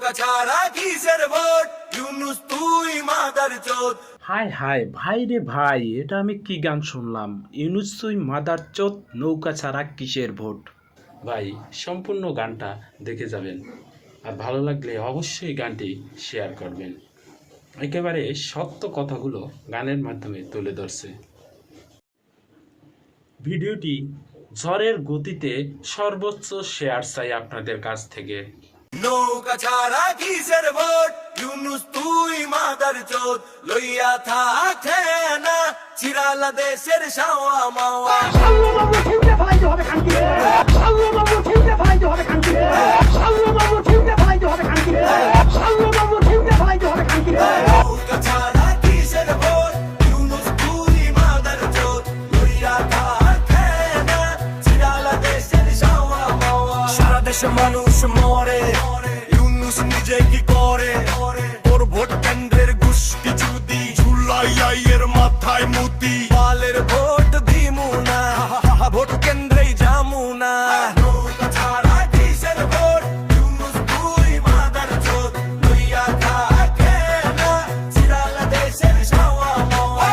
নৌকা ছাড়া কিসের ভোট, ইউনূস তুই মাদার চোদ। হায় হায় ভাই রে ভাই, এটা আমি কি গান শুনলাম? ইউনূস তুই মাদার চোদ, নৌকা ছাড়া কিসের ভোট। ভাই সম্পূর্ণ গানটা দেখে যাবেন, আর ভালো লাগলে অবশ্যই গানটি শেয়ার করবেন। একেবারে সত্য কথাগুলো গানের মাধ্যমে তুলে ধরছে। ভিডিওটি ঝড়ের গতিতে সর্বোচ্চ শেয়ার চাই আপনাদের কাছ থেকে। নৌকা ছাড়া কিসের ভোট, ইউনূস তুই মাদার চোদ। লইয়া থাকে না চিরালা দেশের শাওয়া মাওয়া। নৌকা ছাড়া কিসের ভোট, ইউনূস তুই মাদার চোদ। লইয়া থাকে না চিরালা দেশের শাওয়া মাওয়া। সারা দেশে মানুষ মরে, ইউনূস নিজে কি করে? ওর ভোট কেন্দ্রের গোষ্ঠী চুদি, ঝুলাইয়ের মাথায় মুতি। পালের ভোট দিমু না, ভোট কেন্দ্রেই যামু না। নৌকা ছাড়া কিসের ভোট, ইউনূস তুই মাদার চোদ। লইয়া থাকে না চিরালা দেশের শাওয়া মাওয়া।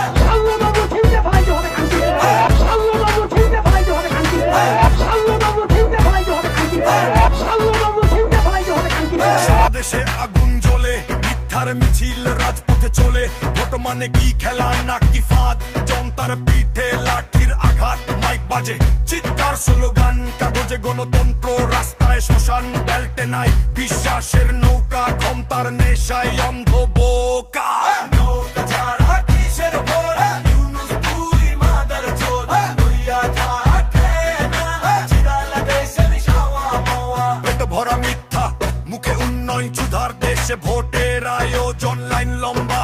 সারা দেশে আগুন জ্বলে, মিথ্যার মিছিল রাজপথে চলে। ভোট মানে কি খেলা নাকি ফাঁদ, জনতার পিঠে লাঠির আঘাত। মাইক বাজে চিৎকার স্লোগান, কাগজে গণতন্ত্র, রাস্তায় শ্মশান। বেল্টে নাই বিশ্বাসের নৌকা, ক্ষমতার নেশায় অন্ধ বোকা। নৌকা ছাড়া কিসের ভোট, ইউনূস তুই মাদার চোদ। লইয়া থাকে না চিরালা দেশের শাওয়া মাওয়া। পেট ভরা মিথ্যা, মুখে উন্নয়ন চুধার দেশে ভোটের আয়োজন, লাইন লম্বা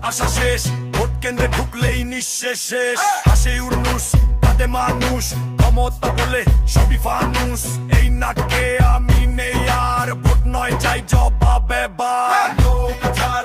আশা শেষ। ভোট কেন্দ্রে ঢুকলেই নিঃশেষ শেষ। হাসে ইউনূস তাতে মানুষ, ক্ষমতা বলে সবই ফানুস। এই নাটকে আমি নেই আর, ভোট নয় চাই জবাব এবার। নৌকা ছাড়া